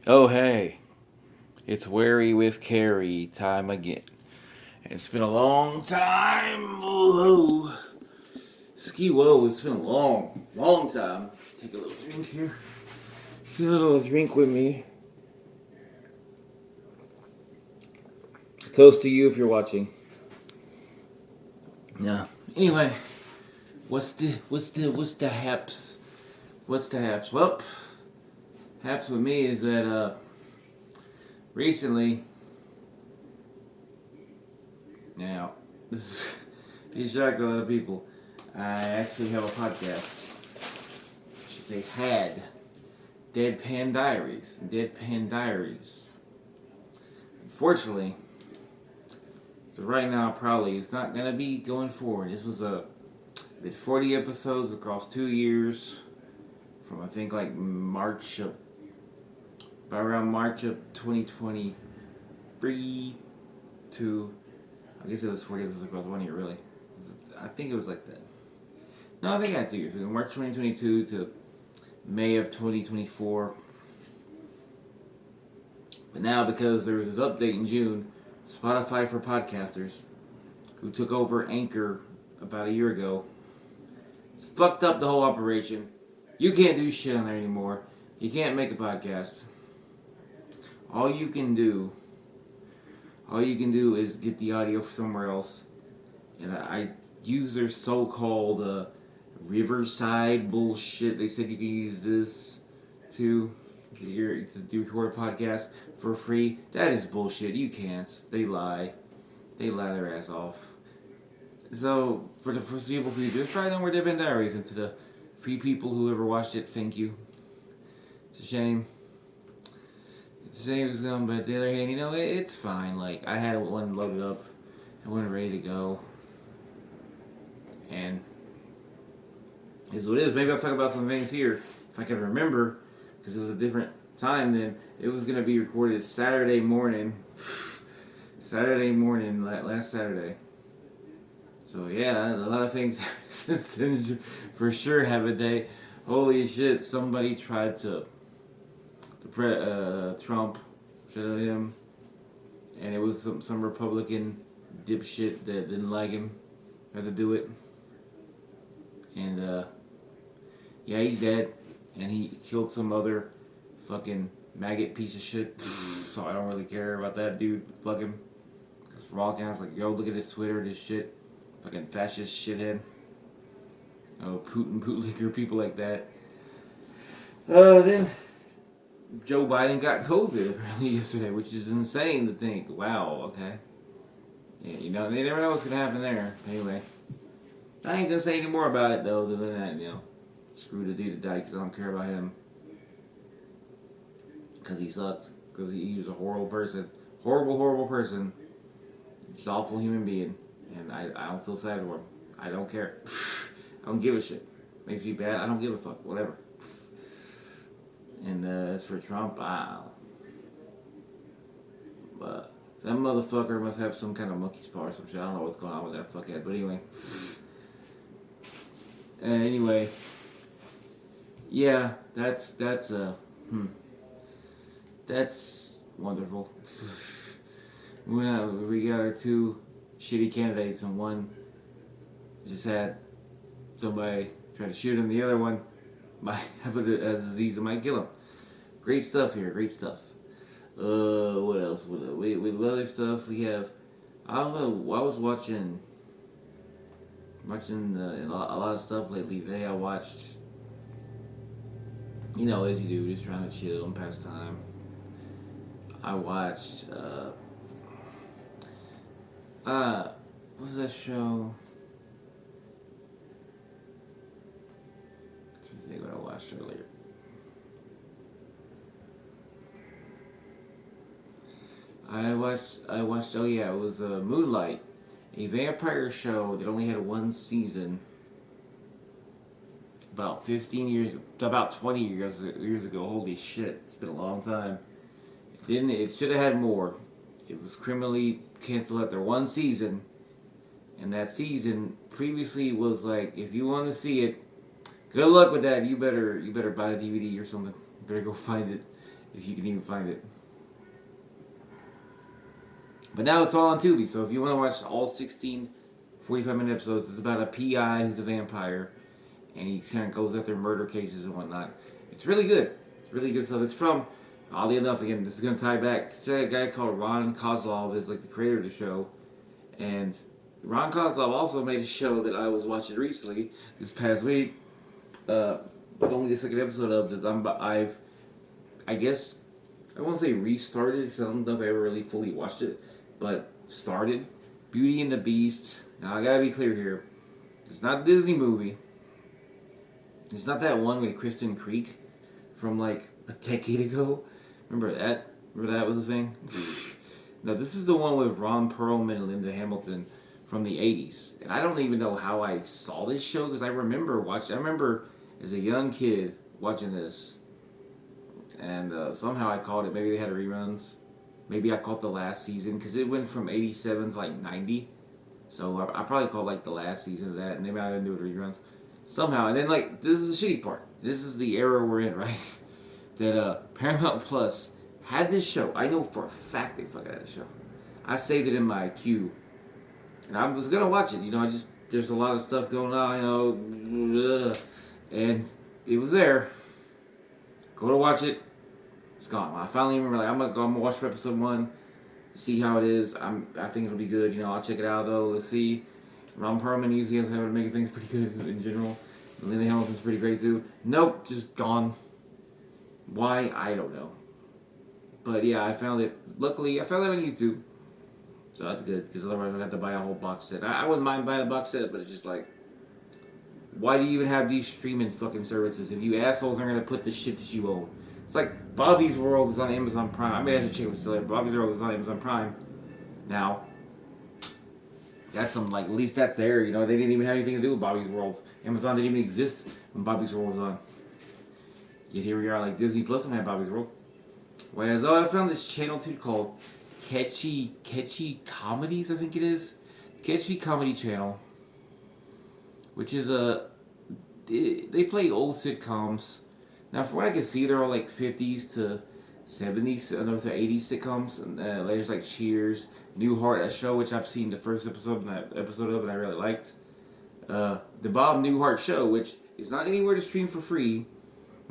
Oh, hey, it's Wary with Cary time again. It's been a long time. Whoa. Ski whoa, it's been a long time. Take a little drink here. Get a little drink with me. Toast to you if you're watching. Yeah. Anyway, what's the haps? What's the haps? Well, haps with me is that recently, now this is be shocked a lot of people. I actually have a podcast. I should say had. Deadpan Diaries. Deadpan Diaries. Unfortunately, so right now probably it's not gonna be going forward. This was did 40 episodes across 2 years, from I think like March of by around March of 2023 to, I guess it was 40 episodes across 1 year really. I think it was like that. No, I think I had 2 years. March 2022 to May of 2024. But now, because there was this update in June, Spotify for podcasters, who took over Anchor about a year ago, fucked up the whole operation. You can't do shit on there anymore. You can't make a podcast. All you can do, is get the audio from somewhere else. And I use their so-called Riverside bullshit. They said you can use this to record a podcast for free. That is bullshit. You can't. They lie. They lie their ass off. So, for the foreseeable future, there's probably no more Deadpan Diaries. And to the free people who ever watched it, thank you. It's a shame. It's a shame it's gone, but on the other hand, it's fine. Like, I had one loaded up and one ready to go. And is what it is. Maybe I'll talk about some things here if I can remember, because it was a different time then. It was going to be recorded Saturday morning. Last Saturday. So yeah, a lot of things since then for sure have a day. Holy shit, somebody tried to Trump, shit at him, and it was some Republican dipshit that didn't like him, had to do it. And yeah, he's dead, and he killed some other fucking maggot piece of shit. So I don't really care about that dude. Fuck him. Cause for all accounts, like, yo, look at his Twitter, this shit, fucking fascist shithead. Oh, Putin, bootlicker, people like that. Then Joe Biden got COVID apparently yesterday, which is insane to think. Wow, okay. Yeah, they never know what's gonna happen there. Anyway, I ain't gonna say any more about it though, other than that, screw the dude that died, because I don't care about him. Because he sucked. Because he was a horrible person. Horrible person. Just awful human being. And I don't feel sad for him. I don't care. I don't give a shit. Makes me bad. I don't give a fuck. Whatever. And as for Trump, but that motherfucker must have some kind of monkey's paw or some shit. I don't know what's going on with that fuckhead. But anyway. Yeah, that's wonderful. We got our two shitty candidates, and one just had somebody try to shoot him. The other one might have a disease that might kill him. Great stuff here. Great stuff. What else? With other stuff, we have. I don't know. I was watching a lot of stuff lately. Today I watched. As you do, just trying to chill and pass time. I watched, what was that show? I think what I watched earlier. Oh yeah, it was Moonlight, a vampire show that only had one season. About 15 years, about 20 years ago. Holy shit, it's been a long time. It should have had more. It was criminally canceled after one season, and that season previously was like, if you want to see it, good luck with that. You better buy the DVD or something. You better go find it. if you can even find it. But now it's all on Tubi, so if you want to watch all 16 45-minute episodes, it's about a PI who's a vampire, and he kind of goes after murder cases and whatnot. It's really good. It's really good stuff. It's from, oddly enough, again, this is going to tie back to a guy called Ron Kozlov, is like the creator of the show, and Ron Kozlov also made a show that I was watching recently this past week. It's only the second episode of that I guess, I won't say restarted, because I don't know if I ever really fully watched it, but started Beauty and the Beast. Now, I gotta be clear here. It's not a Disney movie. It's not that one with Kristen Creek from like a decade ago. Remember that? Remember that was a thing? No, this is the one with Ron Perlman and Linda Hamilton from the 80s. And I don't even know how I saw this show, because I remember as a young kid watching this. And somehow I caught it. Maybe they had reruns. Maybe I caught the last season, because it went from 87 to like 90. So I probably caught like the last season of that, and they might have been doing reruns. Somehow. And then like, this is the shitty part. This is the era we're in, right? That Paramount Plus had this show. I know for a fact they fucking had a show. I saved it in my queue. And I was gonna watch it, there's a lot of stuff going on, and it was there. Go to watch it. It's gone. I finally remember, like, I'm gonna watch episode 1, see how it is. I think it'll be good. I'll check it out though. Let's see. Ron Perlman usually has a habit of making things pretty good in general. Linda Hamilton's pretty great too. Nope, just gone. Why? I don't know. But yeah, I found it. Luckily, I found it on YouTube. So that's good, because otherwise I'd have to buy a whole box set. I wouldn't mind buying a box set, but it's just like, why do you even have these streaming fucking services if you assholes aren't going to put the shit that you own? It's like Bobby's World is on Amazon Prime. I mean, I should check what's still there. Bobby's World is on Amazon Prime. Now, that's some, like, at least that's there. They didn't even have anything to do with Bobby's World. Amazon didn't even exist when Bobby's World was on. Yet here we are, like, Disney Plus don't have Bobby's World. Whereas, I found this channel too called Catchy Comedies, I think it is. Catchy Comedy Channel. Which is they play old sitcoms. Now, from what I can see, they're all like 50s to 70s, to 80s sitcoms. And there's like Cheers, Newhart, a show which I've seen the first episode of, and I really liked. The Bob Newhart Show, which is not anywhere to stream for free.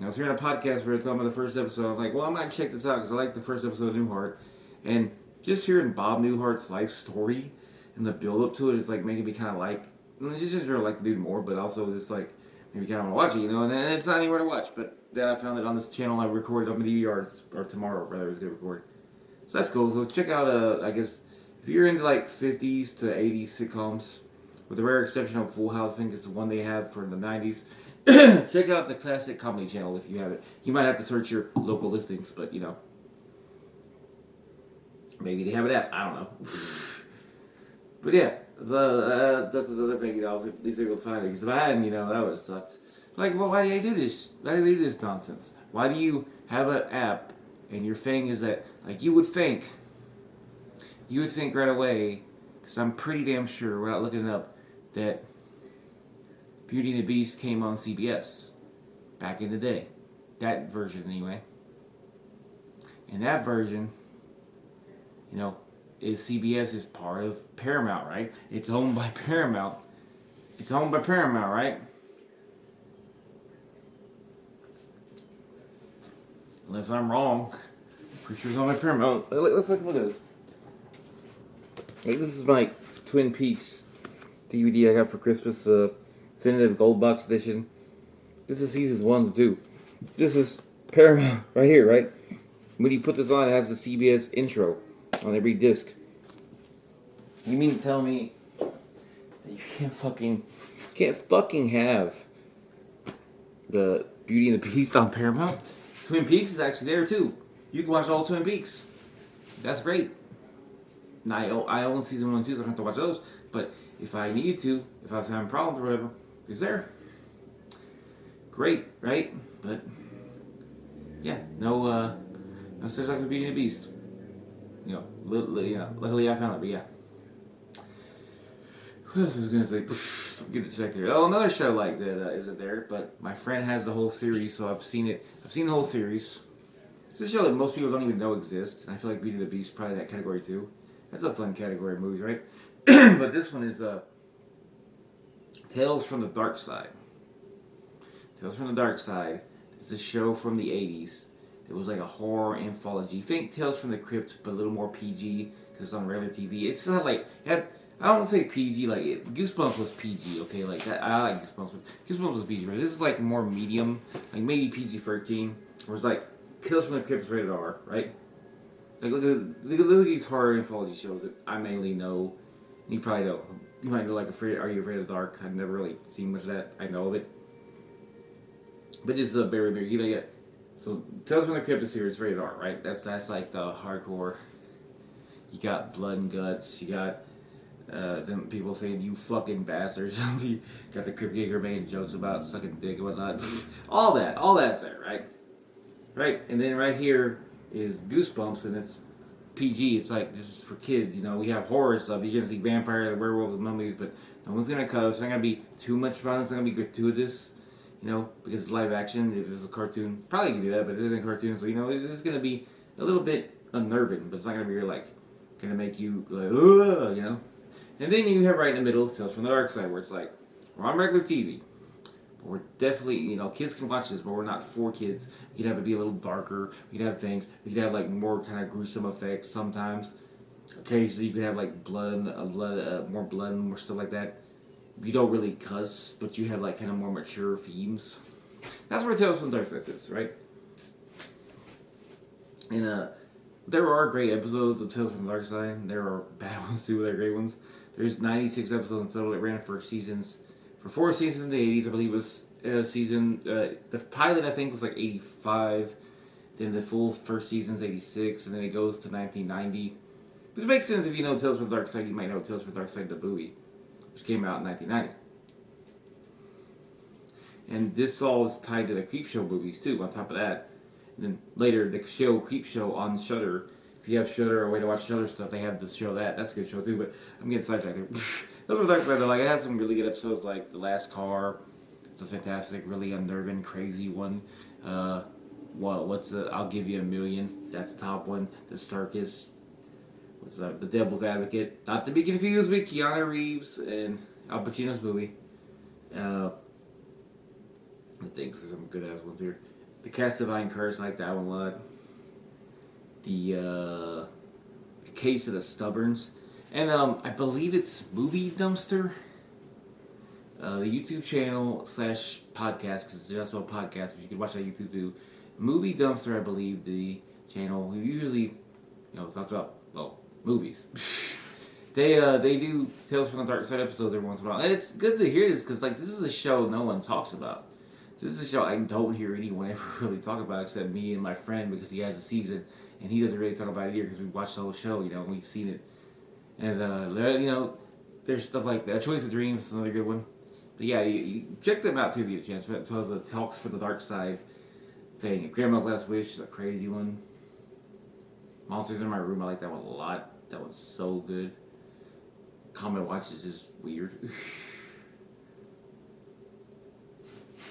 I was hearing a podcast where they're talking about the first episode. I'm like, well, I'm going to check this out because I like the first episode of Newhart. And just hearing Bob Newhart's life story and the build up to it is like making me kind of like, just really like the dude more, but also just like maybe kind of want to watch it, and it's not anywhere to watch. But then I found it on this channel. I recorded on the DVR, or tomorrow, rather, I was going to record. So that's cool. So check out, I guess, if you're into like 50s to 80s sitcoms, with the rare exception of Full House, I think it's the one they have for the 90s. Check out the Classic Comedy Channel if you have it. You might have to search your local listings, but maybe they have it at. I don't know. But yeah, that's another thing. At least they will find it. Because if I hadn't, that would have sucked. Like, well, why do you do this? Why do they do this nonsense? Why do you have an app and your thing is that, like, you would think right away, because I'm pretty damn sure, without looking it up, that Beauty and the Beast came on CBS back in the day. That version, anyway. And that version, CBS is part of Paramount, right? It's owned by Paramount. Right? Unless I'm wrong. Pretty sure it's owned by Paramount. Let's look at this. Hey, this is my Twin Peaks DVD I got for Christmas. Definitive Gold Box Edition. This is seasons 1 and 2. This is Paramount right here, right? When you put this on, it has the CBS intro on every disc. You mean to tell me that you can't fucking have the Beauty and the Beast on Paramount? Twin Peaks is actually there too. You can watch all Twin Peaks. That's great. Now, I own season 1 and 2, so I don't have to watch those. But if I needed to, if I was having problems or whatever, it's there. Great, right? But yeah, no such like Beauty and the Beast. Luckily I found it, but yeah. What else was I gonna say? Get it checked here. Oh, another show like that isn't there, but my friend has the whole series, so I've seen it. I've seen the whole series. It's a show that most people don't even know exists, and I feel like Beauty and the Beast probably that category too. That's a fun category of movies, right? But this one is Tales from the Dark Side. Tales from the Dark Side. It's a show from the 80s. It was like a horror anthology. Think Tales from the Crypt, but a little more PG because it's on regular TV. It's not like I don't want to say PG. Like Goosebumps was PG. Okay, like that. I like Goosebumps. But Goosebumps was PG. But this is like more medium, like maybe PG-13. Where it's like Tales from the Crypt is rated R, right? Like look at these horror anthology shows that I mainly know. You probably know. You might know like Are You Afraid of the Dark? I've never really seen much of that. I know of it. But it's a very big, so Tales from the Crypt is here. It's rated R, right? That's like the hardcore. You got blood and guts. You got them people saying you fucking bastards. You got the Crypt Keeper making jokes about sucking dick and whatnot. all that's there, right? Right, and then right here is Goosebumps, and it's PG. It's like this is for kids. We have horror stuff. You're gonna see vampires and werewolves and mummies, but no one's gonna cuss. It's not gonna be too much violence. It's not gonna be gratuitous. Because it's live action. If it's a cartoon, probably can do that, but it isn't a cartoon, so it's gonna be a little bit unnerving, but it's not gonna be like gonna make you like ugh. And then you have right in the middle Tales from the Dark Side, where it's like we're on regular TV, but we're definitely kids can watch this, but we're not for kids. We could have it be a little darker. We could have things. We could have like more kind of gruesome effects sometimes. Occasionally, you could have like more blood and more stuff like that. You don't really cuss, but you have like kind of more mature themes. That's where Tales from the Dark Side is, right? And there are great episodes of Tales from the Dark Side. There are bad ones too, but they're great ones. There's 96 episodes in total. It ran for 4 seasons in the 80s. I believe it was season. The pilot I think was like 85. Then the full first season's 86, and then it goes to 1990. Which makes sense if you know Tales from the Dark Side. You might know Tales from the Dark Side, the movie, which came out in 1990. And this all is tied to the Creepshow movies too, on top of that. And then later, the show Creepshow on Shudder. If you have Shudder or a way to watch Shudder stuff, they have the show that. That's a good show too, but I'm getting sidetracked here. Those were Dark Side, though. Like, it has some really good episodes, like The Last Car. It's a fantastic, really unnerving, crazy one. What's the I'll Give You a Million? That's the top one. The Circus. What's that? The Devil's Advocate. Not to be confused with Keanu Reeves and Al Pacino's movie. I think there's some good ass ones here. The Castlevine Curse, I like that one a lot. The Case of the Stubborns. And I believe it's Movie Dumpster. The YouTube channel / podcast, because it's also a podcast, but you can watch it on YouTube too. Movie Dumpster, I believe, the channel. We usually, talk about, movies. They do Tales from the Dark Side episodes every once in a while. And it's good to hear this, because, this is a show no one talks about. This is a show I don't hear anyone ever really talk about except me and my friend, because he has a season, and he doesn't really talk about it either, because we watched the whole show, and we've seen it. And, there's stuff like that. Choice of Dreams is another good one. But yeah, you check them out too if you get a chance. So the Talks for the Dark Side thing. Grandma's Last Wish is a crazy one. Monsters in My Room, I like that one a lot. That one's so good. Comet Watch is just weird.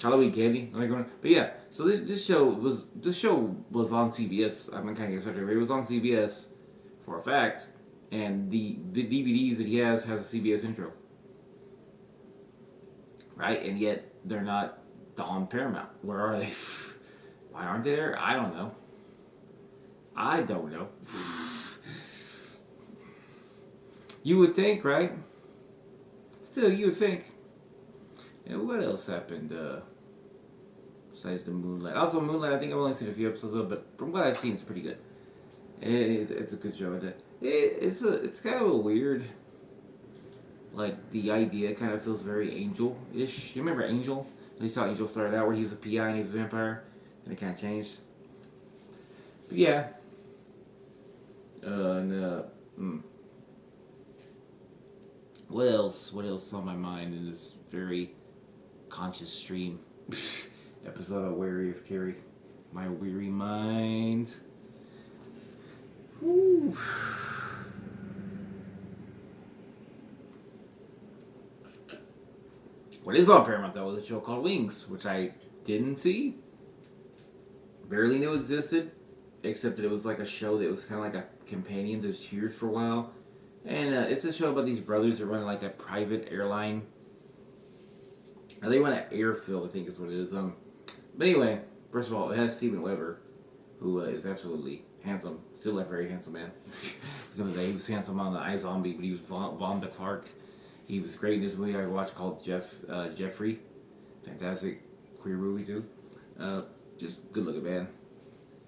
Halloween Candy, but yeah. So this show was on CBS. I'm kind of getting. It was on CBS for a fact, and the DVDs that he has a CBS intro. Right, and yet they're not on Paramount. Where are they? Why aren't they there? I don't know. You would think, right? Still, you would think. And what else happened besides the Moonlight? Also, Moonlight, I think I've only seen a few episodes of, but from what I've seen, it's pretty good. It's a good show. It's kind of a weird. Like, the idea kind of feels very Angel-ish. You remember Angel? At least how Angel started out, where he was a PI and he was a vampire. And it kind of changed. But yeah. What else? What else is on my mind in this very conscious stream episode of Wary of Cary? My weary mind. Woo. What is on Paramount, though, is a show called Wings, which I didn't see. Barely knew existed. except that it was like a show that was kind of like a companion to Cheers for a while. And it's a show about these brothers that run like a private airline. They run an airfield, I think is what it is. But anyway, first of all, it has Steven Weber, who is absolutely handsome. Still a very handsome man. Because he was handsome on the iZombie, but he was Von de Clark. He was great in this movie I watched called Jeffrey. Fantastic queer movie too. Just good looking man.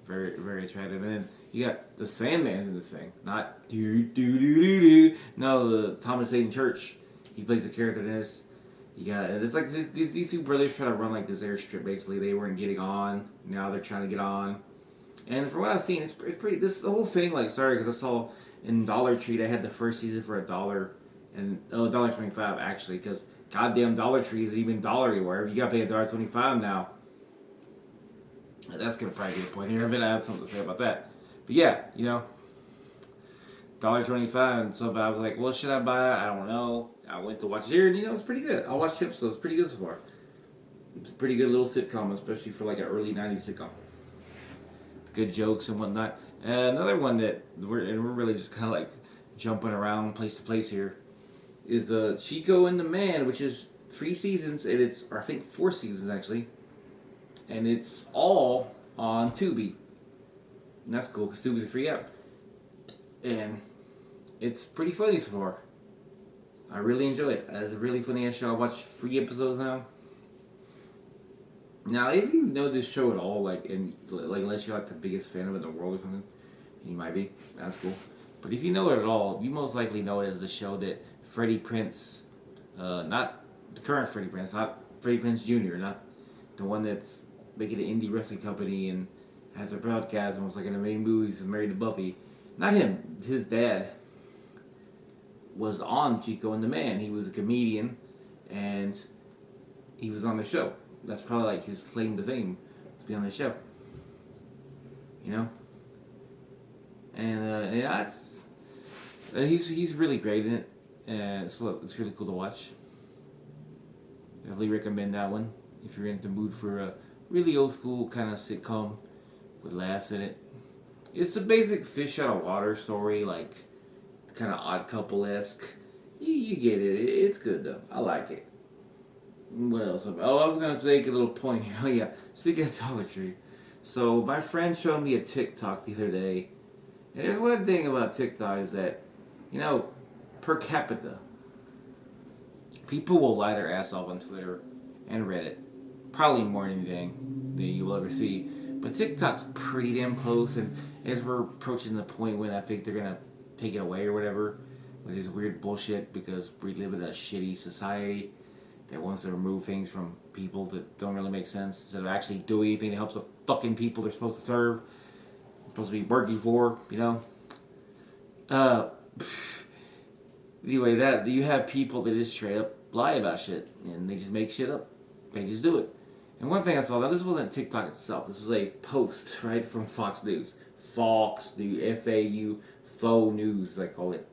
Very, very attractive. And then you got the Sandman in this thing. Not do. No, the Thomas Hayden Church. He plays a character in this. You got, it's like these two brothers try to run like this airstrip basically. They weren't getting on. Now they're trying to get on. And from what I've seen, it's pretty. This the whole thing, like, sorry, because I saw in Dollar Tree they had the first season for $1 and $1.25 actually, because goddamn Dollar Tree isn't even dollar anywhere. You gotta pay $1.25 now. That's gonna probably be a point here. I have something to say about that. But yeah, $1.25, and so I was like, well, should I buy it? I don't know. I went to watch it here, and it's pretty good. I watched Chips, so it's pretty good so far. It's a pretty good little sitcom, especially for like an early '90s sitcom. Good jokes and whatnot. Another one that we're really just kind of like jumping around place to place here is Chico and the Man, which is 3 seasons, and or I think 4 seasons actually, and it's all on Tubi. And that's cool because Tubi's a free app, and it's pretty funny so far. I really enjoy it. It's a really funny ass show. I watch 3 episodes now. Now, if you know this show at all, unless you're like the biggest fan of it in the world or something, you might be. That's cool. But if you know it at all, you most likely know it as the show that Freddie Prinze, not the current Freddie Prinze, not Freddie Prinze Jr., not the one that's making an indie wrestling company and has a broadcast and was like in the main movies and married to Buffy. Not him. His dad was on Chico and the Man. He was a comedian and he was on the show. That's probably like his claim to fame, to be on the show. And yeah, he's really great in it, and it's really cool to watch. Definitely recommend that one if you're in the mood for a really old school kind of sitcom with laughs in it. It's a basic fish out of water story, like kind of Odd Couple-esque. You get it. It's good though. I like it. What else? Oh, I was going to make a little point here. Oh, yeah. Speaking of Dollar Tree. So, my friend showed me a TikTok the other day. And there's one thing about TikTok is that, per capita, people will lie their ass off on Twitter and Reddit. Probably more than anything that you will ever see. But TikTok's pretty damn close. And as we're approaching the point when I think they're going to take it away or whatever, with this weird bullshit because we live in a shitty society that wants to remove things from people that don't really make sense instead of actually doing anything that helps the fucking people they're supposed to serve, supposed to be working for, Anyway, that you have people that just straight up lie about shit and they just make shit up. They just do it. And one thing I saw, now this wasn't TikTok itself, this was a post, right, from Fox News. Fox News, F-A-U, faux news, as I call it.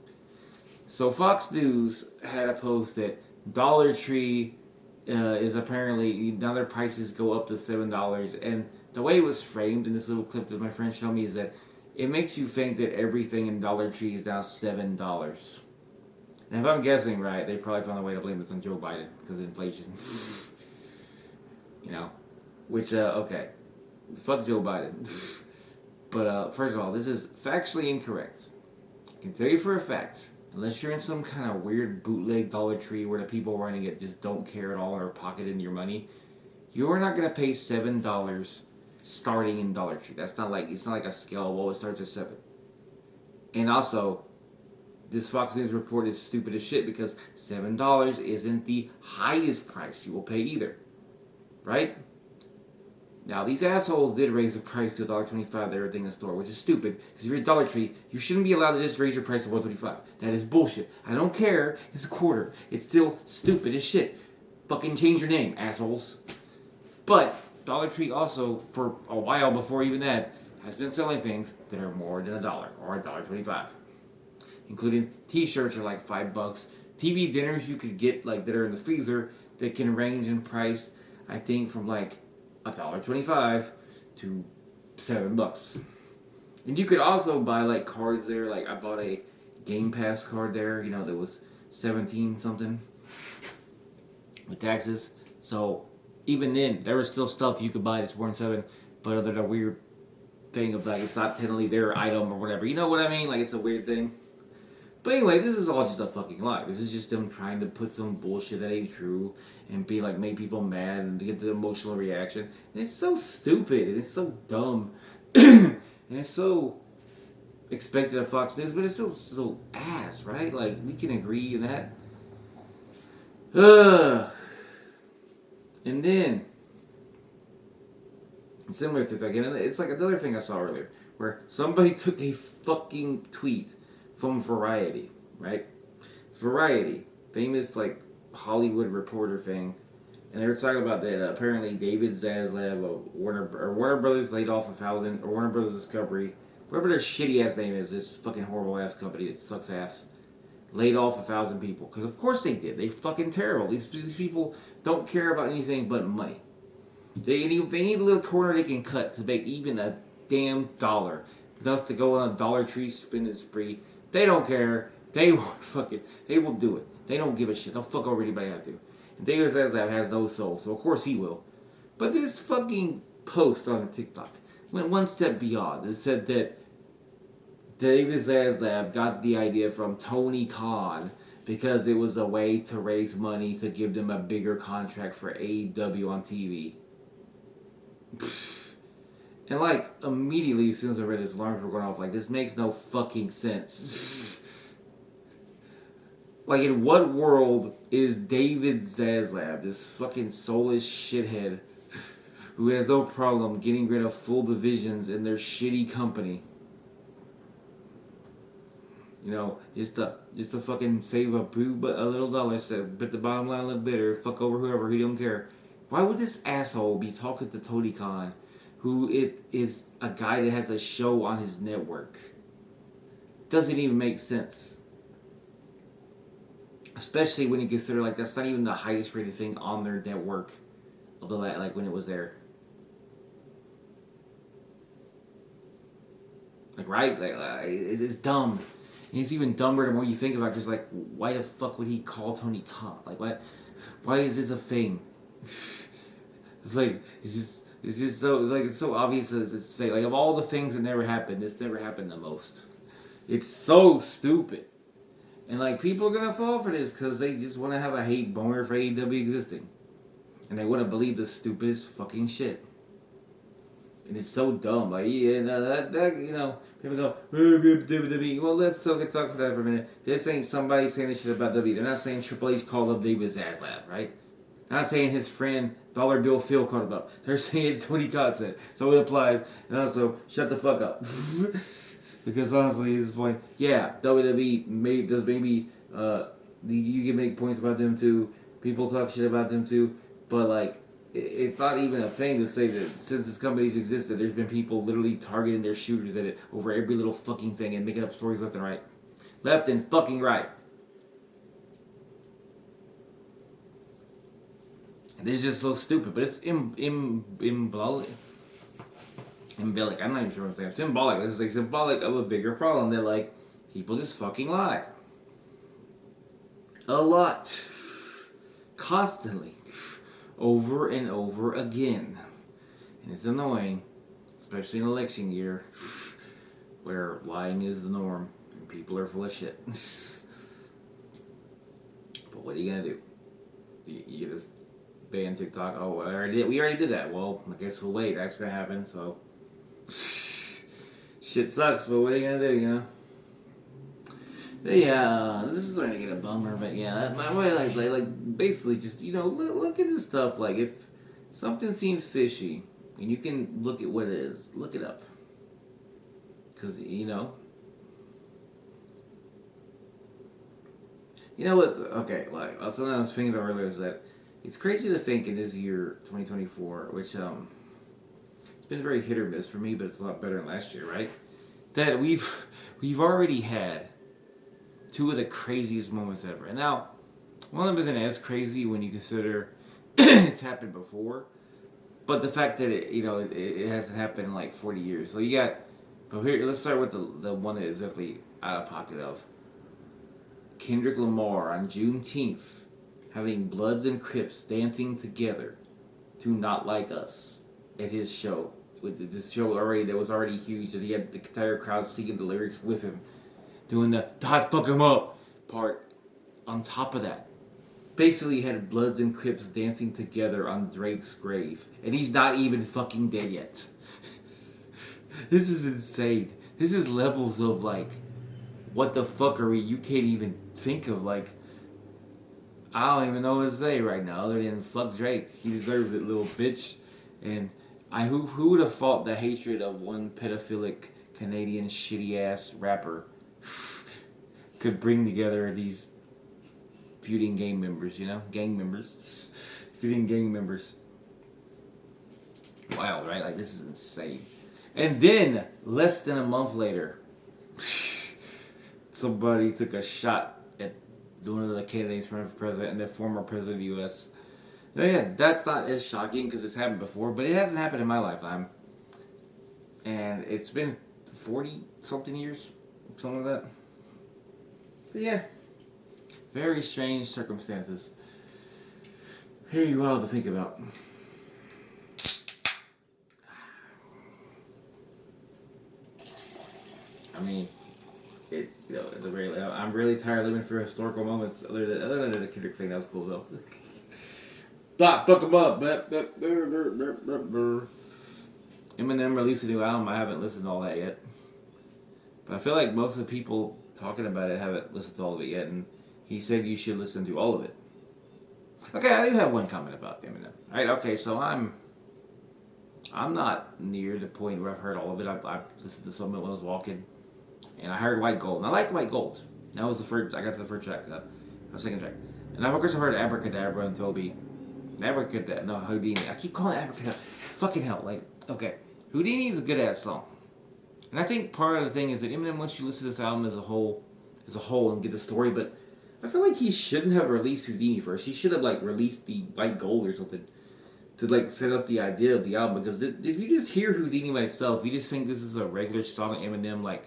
So Fox News had a post that Dollar Tree is apparently, now their prices go up to $7. And the way it was framed in this little clip that my friend showed me is that it makes you think that everything in Dollar Tree is now $7. And if I'm guessing right, they probably found a way to blame this on Joe Biden because of inflation. Which, okay. Fuck Joe Biden. But first of all, this is factually incorrect. I can tell you for a fact, unless you're in some kind of weird bootleg Dollar Tree where the people running it just don't care at all or pocketing your money, you're not going to pay $7 starting in Dollar Tree. It's not like a scale. Well, it starts at 7. And also, this Fox News report is stupid as shit because $7 isn't the highest price you will pay either. Right? Now, these assholes did raise the price to $1.25 to everything in the store, which is stupid. Because if you're at Dollar Tree, you shouldn't be allowed to just raise your price to $1.25. That is bullshit. I don't care. It's a quarter. It's still stupid as shit. Fucking change your name, assholes. But Dollar Tree also, for a while before even that, has been selling things that are more than $1 or $1.25. Including t-shirts are like $5. TV dinners you could get that are in the freezer that can range in price, I think, from $1.25 to $7. And you could also buy like cards there. Like I bought a Game Pass card there. That was 17 something with taxes. So even then, there was still stuff you could buy that's more than 7. But other than a weird thing of like it's not technically their item or whatever. You know what I mean? Like it's a weird thing. But anyway, this is all just a fucking lie. This is just them trying to put some bullshit that ain't true and be like make people mad and to get the emotional reaction. And it's so stupid and it's so dumb. And it's so expected of Fox News, but it's still so ass, right? Like we can agree in that. Ugh. And then similar to that again, it's like another thing I saw earlier where somebody took a fucking tweet from Variety, right? Variety, famous like Hollywood reporter thing, and they were talking about that apparently David Zaslav of Warner Brothers laid off 1,000, or Warner Brothers Discovery, whatever their shitty ass name is, this fucking horrible ass company that sucks ass, laid off 1,000 people because of course they did. They fucking terrible. These people don't care about anything but money. They need a little corner they can cut to make even a damn dollar, enough to go on a Dollar Tree spending spree. They don't care. They will do it. They don't give a shit. They'll fuck over anybody out there. And David Zaslav has no soul, so of course he will. But this fucking post on TikTok went one step beyond. It said that David Zaslav got the idea from Tony Khan because it was a way to raise money to give them a bigger contract for AEW on TV. And like immediately as soon as I read this, alarms were going off. Like this makes no fucking sense. Like in what world is David Zaslav, this fucking soulless shithead, who has no problem getting rid of full divisions in their shitty company? Just to fucking save a little dollar, but the bottom line look better. Fuck over whoever, he don't care. Why would this asshole be talking to Tony Khan, who it is a guy that has a show on his network? Doesn't even make sense. Especially when you consider like that's not even the highest rated thing on their network. Although that like when it was there. Like right? Like it is dumb. And it's even dumber the more you think about it, because like why the fuck would he call Tony Khan? Like why is this a thing? It's like it's just so like it's so obvious that it's fake. Like of all the things that never happened, this never happened the most. It's so stupid, and like people are gonna fall for this because they just want to have a hate boner for AEW existing, and they want to believe the stupidest fucking shit. And it's so dumb. Like that people go WWE. Well, let's talk for that for a minute. This ain't somebody saying this shit about WWE. They're not saying Triple H called up David Zaslav, right? Not saying his friend Dollar Bill Phil called him up. They're saying Tony Khan said. So it applies. And also, shut the fuck up. Because honestly, at this point, yeah, WWE maybe you can make points about them too. People talk shit about them too. But like, it's not even a thing to say that since this company's existed, there's been people literally targeting their shooters at it over every little fucking thing and making up stories left and right. Left and fucking right. This is just so stupid, but it's symbolic. I'm not even sure what I'm saying. Symbolic. This is like symbolic of a bigger problem that like people just fucking lie. A lot. Constantly. Over and over again. And it's annoying. Especially in election year. Where lying is the norm. And people are full of shit. But what are you gonna do? You just ban TikTok. Oh, we already did that. Well, I guess we'll wait. That's gonna happen. So shit sucks. But what are you gonna do? But yeah, this is starting to get a bummer. But yeah, my way like basically just look at this stuff. Like if something seems fishy, and you can look at what it is, look it up. Because what's okay? Like something I was thinking about earlier is that it's crazy to think in this year 2024, which it's been very hit or miss for me, but it's a lot better than last year, right? That we've already had two of the craziest moments ever, and now one of them isn't as crazy when you consider it's happened before, but the fact that it hasn't happened in like 40 years. So you got But here, let's start with the one that is definitely out of pocket of. Kendrick Lamar on Juneteenth having Bloods and Crips dancing together to Not Like Us at his show. With this show already that was already huge, and he had the entire crowd singing the lyrics with him, doing the "Die fuck him up" part. On top of that, basically had Bloods and Crips dancing together on Drake's grave, and he's not even fucking dead yet. This is insane. This is levels of like, what the fuckery you can't even think of. Like, I don't even know what to say right now other than fuck Drake. He deserves it, little bitch. And who would have thought the hatred of one pedophilic Canadian shitty ass rapper could bring together these feuding gang members, feuding gang members. Wild, right? Like, this is insane. And then, less than a month later, somebody took a shot at one of the candidates running for president and the former president of the U.S. Now, yeah, that's not as shocking because it's happened before, but it hasn't happened in my lifetime. And it's been 40-something years, something like that. But yeah, very strange circumstances. Here you are to think about. I mean, I'm really tired of living for historical moments. Other than the Kendrick thing, that was cool though. Fuck him up. Eminem released a new album. I haven't listened to all that yet, but I feel like most of the people talking about it haven't listened to all of it yet. And he said you should listen to all of it. Okay, I do have one comment about Eminem. Right? Okay, so I'm not near the point where I've heard all of it. I listened to some of it when I was walking. And I heard White Gold. And I liked White Gold. That was the first. I got to the first track. The second track. And of course I heard Abracadabra and Toby. Abracadabra. No, Houdini. I keep calling it Abracadabra. Fucking hell. Like, okay. Houdini is a good ass song. And I think part of the thing is that Eminem, once you listen to this album as a whole and get the story, but I feel like he shouldn't have released Houdini first. He should have like released the White Gold or something to like set up the idea of the album. Because if you just hear Houdini by itself, you just think this is a regular song of Eminem like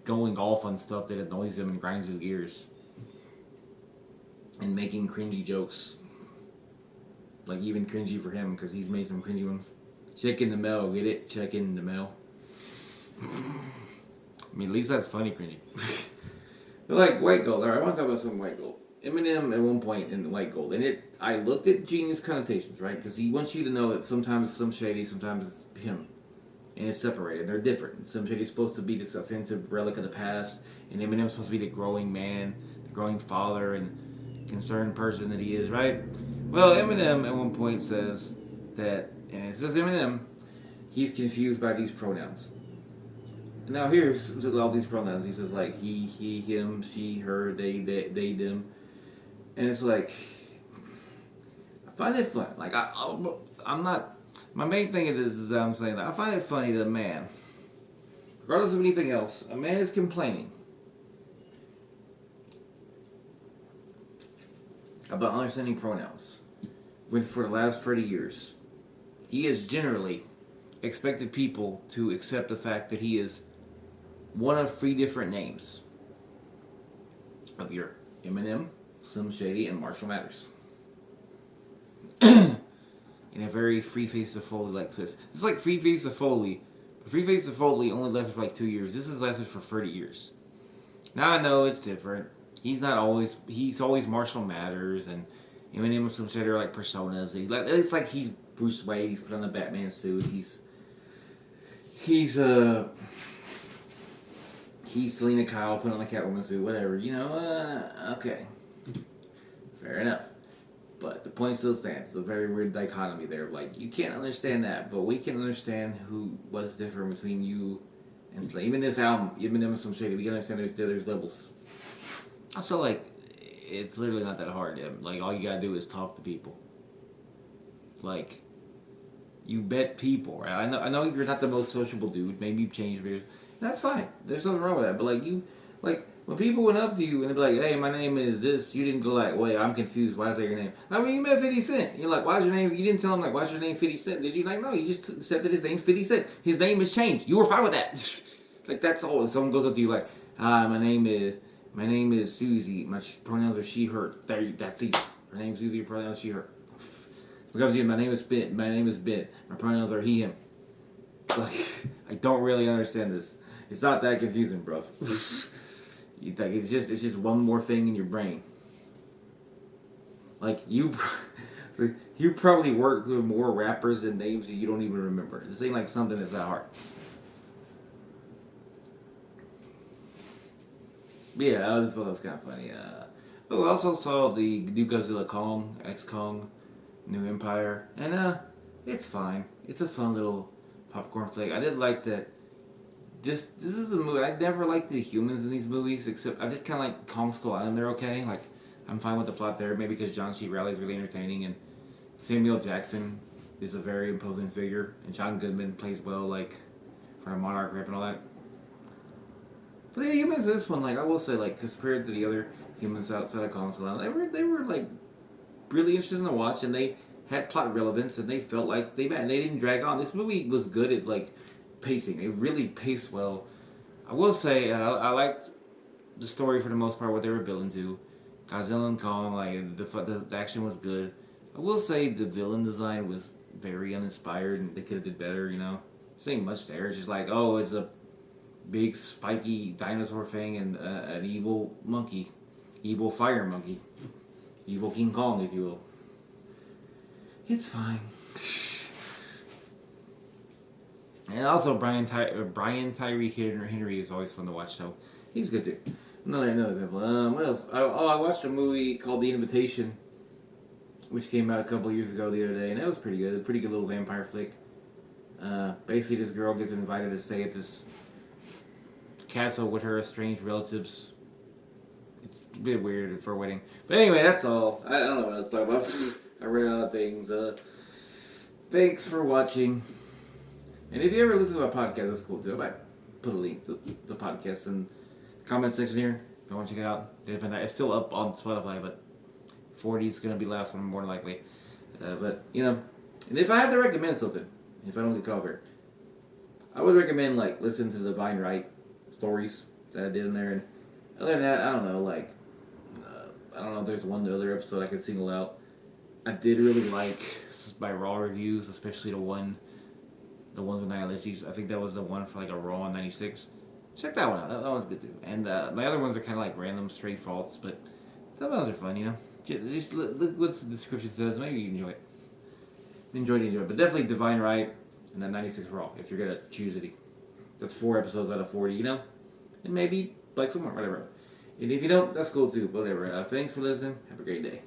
going off on stuff that annoys him and grinds his gears. And making cringy jokes. Like even cringy for him because he's made some cringy ones. Check in the mail, get it? Check in the mail. I mean, at least that's funny cringy. But like White Gold, alright, I want to talk about some White Gold. Eminem at one point in White Gold, and I looked at Genius connotations, right? Because he wants you to know that sometimes it's Slim Shady, sometimes it's him. And it's separated. They're different. Slim Shady's supposed to be this offensive relic of the past, and Eminem's supposed to be the growing man, the growing father, and concerned person that he is, right? Well, Eminem at one point says that, and it says Eminem, he's confused by these pronouns. Now here's all these pronouns. He says like he, him, she, her, they, them, and it's like I find it fun. Like I'm not. My main thing is that I'm saying that I find it funny that a man, regardless of anything else, a man is complaining about understanding pronouns when for the last 30 years he has generally expected people to accept the fact that he is one of 3 different names of your Eminem, Slim Shady, and Marshall Mathers. In a very Free Face of Foley like twist. It's like Free Face of Foley. But Free Face of Foley only lasted for like 2 years. This has lasted for 30 years. Now I know it's different. He's always Marshall Mathers, and Eminem and Slim Shady are like personas. It's like he's Bruce Wayne. He's put on the Batman suit. He's Selena Kyle put on the Catwoman suit. Whatever, okay, fair enough. But the point still stands. It's a very weird dichotomy there. Like, you can't understand that, but we can understand what's different between you and Slim. Even this album, Eminem and Slim Shady, we can understand there's levels. Also, like, it's literally not that hard. Like, all you gotta do is talk to people. Like, you bet people, right? I know you're not the most sociable dude. Maybe you've changed. That's fine. There's nothing wrong with that. But Like, when people went up to you and they'd be like, hey, my name is this, you didn't go like, wait, I'm confused. Why is that your name? I mean, you met 50 Cent. You're like, why's your name? You didn't tell him, like, why's your name 50 Cent? Did you? Like, no, you just said that his name's 50 Cent. His name has changed. You were fine with that. Like, that's all. If someone goes up to you like, hi, my name is Susie. My pronouns are she, her. That's the, her name's Susie, your pronouns she, her. Look up to you, my name is Ben. My name is Ben. My pronouns are he, him. Like, I don't really understand this. It's not that confusing, bro. It's just one more thing in your brain. Like, you probably work with more rappers and names that you don't even remember. This ain't like something that's that hard. Yeah, this one was kind of funny. I also saw the new Godzilla Kong, X Kong, New Empire, and it's fine. It's a fun little popcorn flick. I did like that. This is a movie. I never liked the humans in these movies, except I did kind of like Kong Skull Island. They're okay. Like, I'm fine with the plot there. Maybe because John C. Reilly is really entertaining, and Samuel Jackson is a very imposing figure, and John Goodman plays well, like for a monarch rep and all that. But the humans in this one, like I will say, like compared to the other humans outside of Kong Skull Island, they were like really interesting to watch, and they had plot relevance, and they felt like they met, and they didn't drag on. This movie was good at like pacing. It really paced well. I will say I liked the story for the most part, what they were building to. Godzilla and Kong, like the action was good. I will say the villain design was very uninspired, and they could have did better. You know, there ain't much there. It's just like, oh, it's a big spiky dinosaur thing and an evil monkey, evil fire monkey, evil King Kong, if you will. It's fine. And also Brian Tyree Henry is always fun to watch, so he's good too. Another example. What else? I watched a movie called The Invitation, which came out a couple years ago the other day, and it was pretty good. A pretty good little vampire flick. Basically, this girl gets invited to stay at this castle with her estranged relatives. It's a bit weird for a wedding. But anyway, that's all. I don't know what else to talk about. I ran out of things. Thanks for watching. And if you ever listen to my podcast, that's cool too. I might put a link to the podcast in the comment section here. If you want to check it out. It's still up on Spotify, but 40 is going to be the last one more than likely. But, you know, and if I had to recommend something, if I don't get cut off here, I would recommend, like, listening to the Divine Right stories that I did in there. And other than that, I don't know, like, I don't know if there's one other episode I could single out. I did really like by Raw reviews, especially the one with Nihilistes. I think that was the one for like a Raw on 96. Check that one out. That one's good too. And my other ones are kind of like random, straight faults, but some ones are fun, you know. Just look what the description says. Maybe you enjoy it. Enjoy it. But definitely Divine Right and then 96 Raw if you're gonna choose it. That's 4 episodes out of 40, you know. And maybe like some more, whatever. And if you don't, that's cool too. Whatever. Thanks for listening. Have a great day.